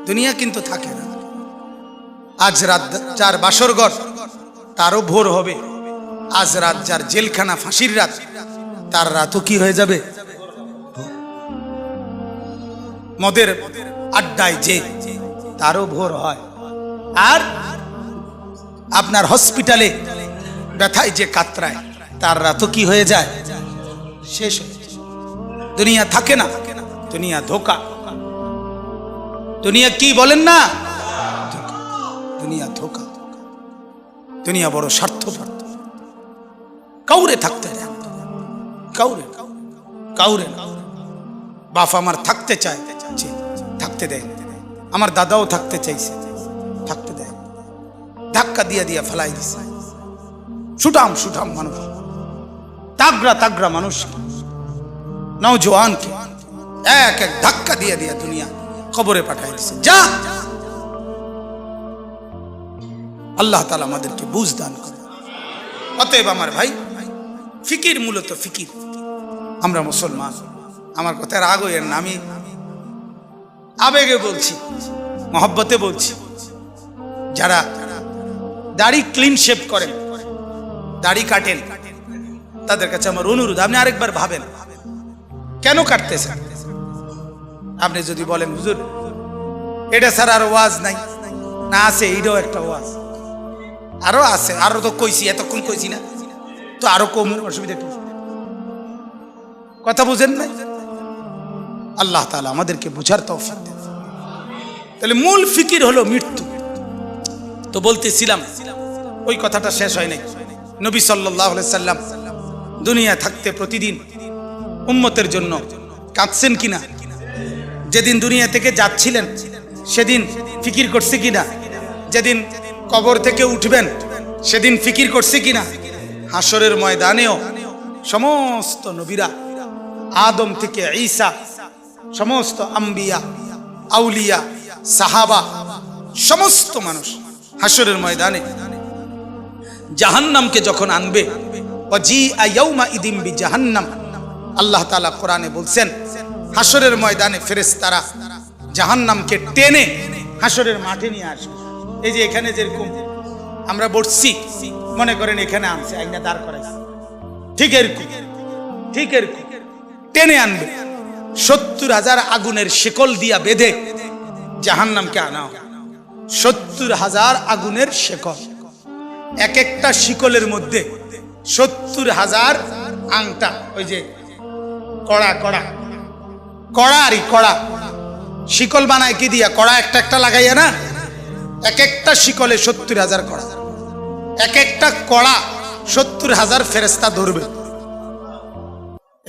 দুনিয়া কিন্তু থাকে না। আজ রাত যার বাসর ঘর তারও ভোর হবে, আজ রাত যার জেলখানা ফাঁসির রাত তার রাতও কি হয়ে যাবে? মদের আড্ডায় যে তারও ভোর হয়। আর আপনার হসপিটালে ব্যথায় যে কাতরায় তার রাতও কি হয়ে যায়? শেষ হয়ে যায়। দুনিয়া থাকে না, দুনিয়া ধোকা। দুনিয়া কি বলেন না? দুনিয়া ধোকা। দুনিয়া বড় স্বার্থপর, কাউরে থাকতে দেয়, কাউরে কাউরে না। বাপ আমার থাকতে চায়, থাকতে দেয়। আমার দাদাও থাকতে চাইছে, থাকতে দেয়। ধাক্কা দিয়া দিয়া ফেলাই দিছে। সুঠাম সুঠাম মানুষ, তাগড়া তাগড়া মানুষ, নওজোয়ানকে এক এক ধাক্কা দিয়া দিয়া দুনিয়া কবরে পাঠাই দিছে। যা, আল্লাহ তাআলা আমাদেরকে বুঝ দান করে। অতএব আমার ভাই, ফিকির মূলত ফিকির। আমরা মুসলমান, আমার কথা রাগ হইয়েন না, আমি আবেগে বলছি, মহব্বতে বলছি। যারা দাড়ি ক্লিন শেভ করেন, দাড়ি কাটেন, তাদের কাছে আমার অনুরোধ, আপনি আরেকবার ভাবেন কেন কাটতেছেন। আপনি যদি বলেন হুজুর এটা ছাড়া আর ওয়াজ নাই, না আছে, এইটাও একটা ওয়াজ, আরো আছে, আরো তো কইছি, এতক্ষণ কইছি না তো, আরো কম, অসুবিধা কি? কথা বুঝেন নাই? আল্লাহ তাআলা আমাদেরকে বুঝার তৌফিক দেন। তাহলে মূল ফিকির হলো মৃত্যু। তো বলতেছিলাম, ওই কথাটা শেষ হয় নাই। নবী সাল্লাল্লাহু আলাইহি সাল্লাম দুনিয়া থাকতে প্রতিদিন উম্মতের জন্য কাঁদছেন কিনা? যেদিন দুনিয়া থেকে যাচ্ছিলেন সেদিন ফিকির করছে কিনা? যেদিন কবর থেকে উঠবেন সেদিন ফিকির করছে কিনা? হাসরের ময়দানেও সমস্ত নবীরা, আদম থেকে ঈসা, সমস্ত আম্বিয়া, আউলিয়া, সাহাবা, সমস্ত মানুষ হাসরের ময়দানে জাহান্নামকে যখন আনবে, ওয়াজিআ ইয়াউমা ইদিম বিজাহান্নাম, আল্লাহ তাআলা কোরআনে বলছেন হাসরের ময়দানে ফেরেশতারা জাহান্নামকে টেনে হাসরের মাঠে নিয়ে আসবে। এই যে এখানে যেরকম আমরা বসছি, মনে করেন এখানে আনছে, আইনা দাঁড় করাইছে, ঠিক এরকম, ঠিক এরকম টেনে আনবে। ৭০,০০০ আগুনের শিকল দিয়া বেঁধে জাহান্নামকে আনা হবে। ৭০,০০০ আগুনের শিকল, এক একটা শিকলের মধ্যে ৭০,০০০ আংটা, ওই যে কড়া কড়া কড়ারই কড়া, শিকল বানায় কি দিয়া? কড়া একটা একটা লাগাইয়া না, এক একটা শিকলে ৭০,০০০ কড়া, এক একটা কড়া ৭০,০০০ ফেরেশতা ধরবে।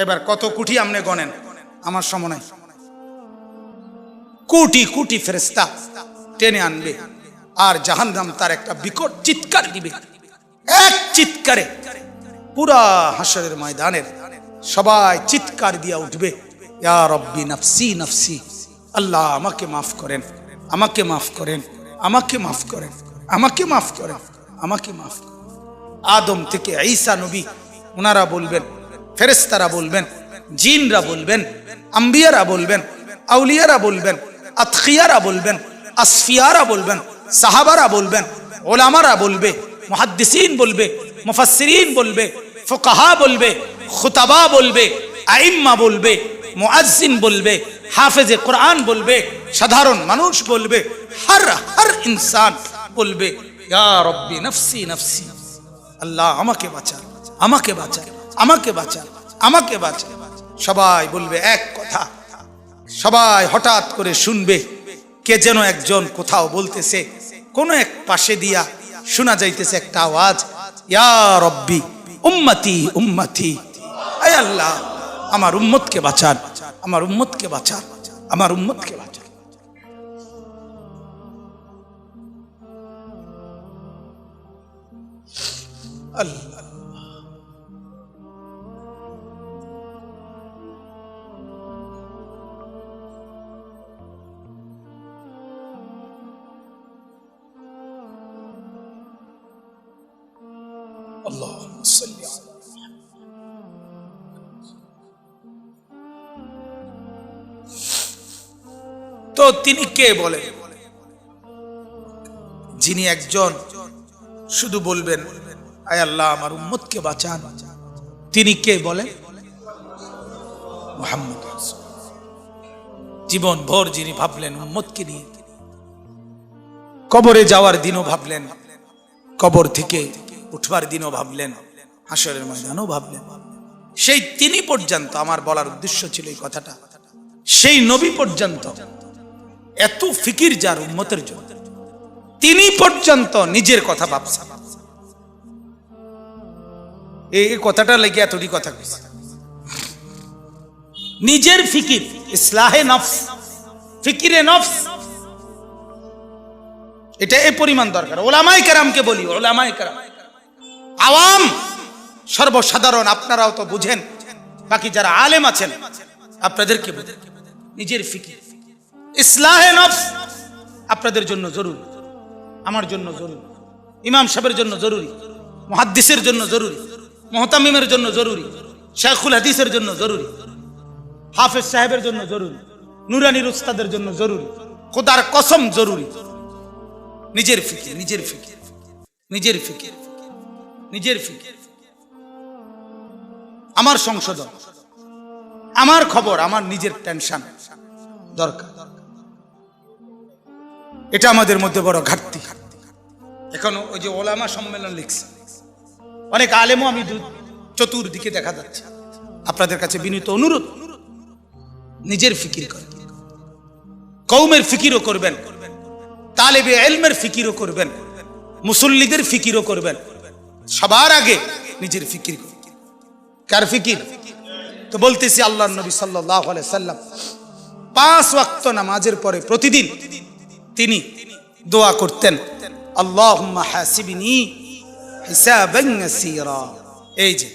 এবার কত কোটি আপনি গণেন, আমার সময় নাই। কোটি কোটি ফেরেশতা টেনে আনবে, আর জাহান্নাম তার একটা বিকট চিৎকার দিবে। এক চিৎকারে পুরা হাসরের ময়দানের সবাই চিৎকার দিয়া উঠবে, ইয়া রব্বি নাফসি নাফসি, আল্লাহ আমাকে মাফ করেন, আমাকে মাফ করেন, আমাকে মাফ করেন, আমাকে মাফ করেন, আমাকে মাফ করেন। আদম থেকে ঈসা নবী, ওনারা বলবেন, ফেরেশতারা বলবেন, জিনরা বলবেন, আম্বিয়ারা বলবেন, আউলিয়ারা বলবেন, আতকিয়ারা বলবেন, আসফিয়ারা বলবেন, সাহাবারা বলবেন, ওলামারা বলবে, মুহাদ্দিসিন বলবে, মুফাসসিরিন বলবে, ফুকাহা বলবে, খুতাবা বলবে, আইম্মা বলবে, মুআজ্জিন বলবে, হাফেজে কোরআন বলবে, সাধারণ মানুষ বলবে, হর ইনসান বলবে, ইয়া রব্বি নাফসি নাফসি, আল্লাহ আমাকে বাঁচান, আমাকে বাঁচান, আমাকে বাঁচান, আমাকে বাঁচান। সবাই বলবে এক কথা। সবাই হঠাৎ করে শুনবে কে যেন একজন কোথাও বলতেছে, কোন এক পাশে দিয়া শোনা যাইতেছে একটা আওয়াজ, ইয়া রব্বি উম্মতি উম্মতি, আয় আল্লাহ আমার উম্মতকে বাঁচান, আমার উম্মতকে বাঁচান, আমার উম্মতকে বাঁচান। আল্লাহ আল্লাহুম্মা সাল্লি আলা তো তিনি কে বলেন? যিনি একজন শুধু বলবেন আয় আল্লাহ আমার উম্মতকে বাঁচান, তিনি কে বলেন? মুহাম্মদ। জীবন ভর যিনি ভাবলেন উম্মতকে নিয়ে, কবরে যাওয়ার দিনও ভাবলেন, কবর থেকে উঠবার দিনও ভাবলেন, হাসরের ময়দানও ভাবলেন, সেই তিনি পর্যন্ত, আমার বলার উদ্দেশ্য ছিল এই কথাটা, সেই নবী পর্যন্ত এত ফিকির যার উম্মতের জন্য, তিনি পর্যন্ত নিজের কথা ভাবছেন। এই কথাটা লেগে এতটি কথা কইছে, নিজের ফিকির, ইসলাহে নফস, ফিকিরে নফস, এটা এই পরিমাণ দরকার। ওলামায়ে কেরামকে বলি, ওলামায়ে কেরাম, আওয়াম সর্বসাধারণ আপনারাও তো বুঝেন, বাকি যারা আলেম আছেন আপনাদেরকে বুঝেন, নিজের ফিকির, ইসলাহে নফস আপনাদের জন্য জরুরি, আমার জন্য জরুরি, ইমাম সাহেবের জন্য জরুরি, মুহাদ্দিসের জন্য জরুরি, মুহতামিমের জন্য জরুরি, শাইখুল হাদিসের জন্য জরুরি, হাফেজ সাহেবের জন্য জরুরি, নুরানির উস্তাদের জন্য জরুরি, খোদার কসম জরুরি। নিজের ফিকির, নিজের ফিকির, নিজের ফিকির, নিজের ফিকির, আমার সংশোধন, আমার খবর, আমার নিজের টেনশন দরকার। এটা আমাদের মধ্যে বড় ঘাটতি। এখন ওই যে ওলামা সম্মেলন লিখছে, অনেক আলেমও আমি চতুর্দিকে দেখা যাচ্ছে। আপনাদের কাছে বিনীত অনুরোধ, নিজের ফিকির করেন, কওমের ফিকিরও করবেন, তালেবে ইলমের ফিকিরও করবেন, মুসল্লিদের ফিকিরও করবেন, সবার আগে নিজের ফিকির। কার ফিকির? তো বলতেছি আল্লাহর নবী সাল্লাল্লাহু আলাইহি সাল্লাম 5 ওয়াক্ত নামাজের পরে প্রতিদিন তিনি দোয়া করতেন, আল্লাহুম্মা হাসিবনি হিসাবান ইয়াসীরা। এই যে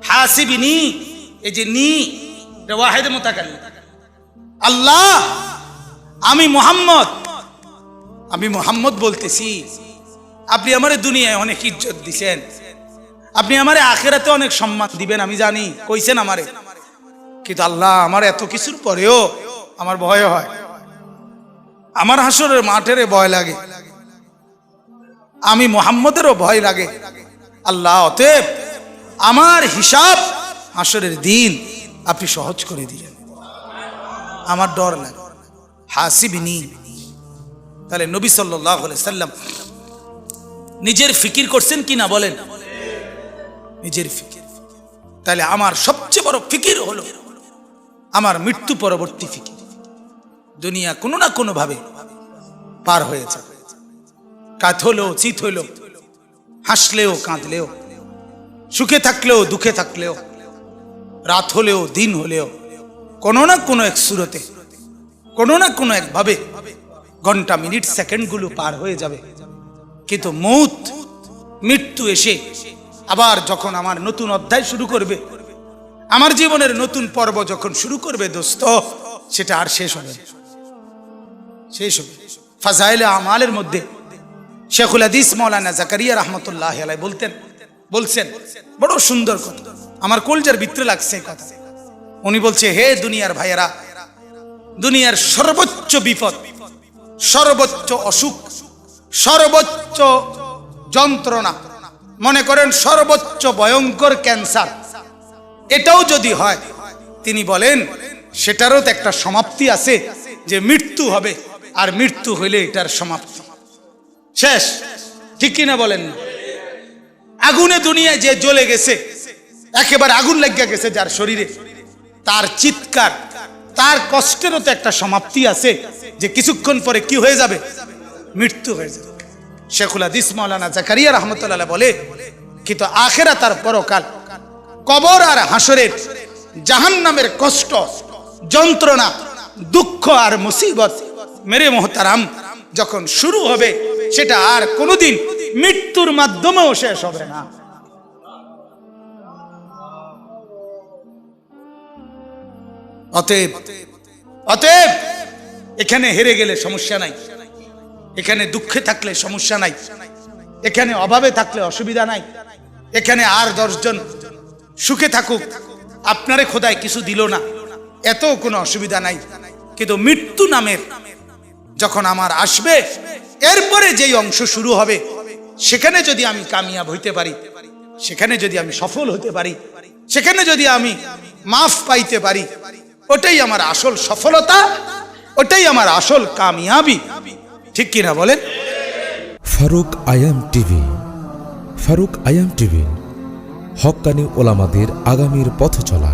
হাসিবনি, এই যে নি, এটা ওয়াহিদ মুতাকাল্লিম। আল্লাহ আমি মুহাম্মদ বলতেছি, আপনি আমারে দুনিয়ায় অনেক ইজ্জত দিছেন, আপনি আমারে আখিরাতে অনেক সম্মান দিবেন, আমি জানি, কইছেন আমারে, কিন্তু আল্লাহ আমার এত কিছুর পরেও আমার ভয় হয়, আমার হাসরের মাঠের ভয় লাগে, আমি মুহাম্মদেরও ভয় লাগে। আল্লাহ অতএব আমার হিসাব হাসরের দিন আপনি সহজ করে দিলেন, আমার ডর লাগে, হাসিবনি। তাহলে নবী সাল্লাল্লাহু আলাইহি সাল্লাম নিজের ফিকির করছেন কি না বলেন? নিজের ফিকির। তাহলে আমার সবচেয়ে বড় ফিকির হলো আমার মৃত্যু পরবর্তী ফিকির। দুনিয়া কোনো না কোনো ভাবে পার হয়ে যাবে, কাত হলেও চিত হলেও, হাসলেও কাঁদলেও, সুখে থাকলেও দুঃখে থাকলেও, রাত হলেও দিন হলেও, কোনো না কোনো এক সুরতে, কোনো না কোনো এক ভাবে ঘন্টা মিনিট সেকেন্ডগুলো পার হয়ে যাবে। কিন্তু মৃত্যু এসে আবার যখন আমার নতুন অধ্যায় শুরু করবে, আমার জীবনের নতুন পর্ব যখন শুরু করবে দোস্ত, সেটা আর শেষ হবে না, শেষ হবে। ফাজাইলে আমালের মধ্যে শেখুল হাদিস মাওলানা জাকারিয়া রাহমাতুল্লাহ আলাইহি বলছেন বড় সুন্দর কথা, আমার কলজার ভিতরে লাগছে কথা। উনি বলছে, হে দুনিয়ার ভাইয়েরা, দুনিয়ার সর্বোচ্চ বিপদ, সর্বোচ্চ অসুখ, সর্বোচ্চ যন্ত্রণা, মনে করেন সর্বোচ্চ ভয়ঙ্কর ক্যান্সার, এটাও যদি হয়, তিনি বলেন সেটারও তো একটা সমাপ্তি আছে, যে মৃত্যু হবে, আর মৃত্যু হইলে এটার সমাপ্তি শেষ, ঠিক কিনা বলেন? আগুনে দুনিয়ায় যে জ্বলে গেছে, একেবারে আগুন লেগে গেছে যার শরীরে, তার চিৎকার, তার কষ্টেরও তো একটা সমাপ্তি আছে, যে কিছুক্ষণ পরে কি হয়ে যাবে? মৃত্যু হয়ে যাবে। শেখুল হাদিস মাওলানা জাকারিয়া রাহমাতুল্লাহ বলে, কিন্তু আখিরাত আর পরকাল, কবর আর হাসরের জাহান্নামের কষ্ট, যন্ত্রণা, দুঃখ আর মুসিবত মেরে মোহতারাম যখন শুরু হবে, সেটা আর কোনোদিন মৃত্যুর মাধ্যমেও শেষ হবে না। অতএব এখানে হেরে গেলে সমস্যা নাই, এখানে দুঃখে থাকলে সমস্যা নাই, এখানে অভাবে থাকলে অসুবিধা নাই, এখানে আর 10 জন সুখে থাকুক, আপনারে খোদায় কিছু দিল না, এত কোনো অসুবিধা নাই। কিন্তু মৃত্যু নামের যখন আমার আসবে, এরপরে যেই অংশ শুরু হবে, সেখানে যদি আমি কামিয়াব হইতে পারি, সেখানে যদি আমি সফল হতে পারি, সেখানে যদি আমি মাফ পাইতে পারি, ওটাই আমার আসল সফলতা, ওটাই আমার আসল কামিয়াবি। ঠিক কিনা বলেন? ফারুক আয়াম টিভি। ফারুক আয়াম টিভি, হক্কানি ওলামাদের আগামীর পথ চলা।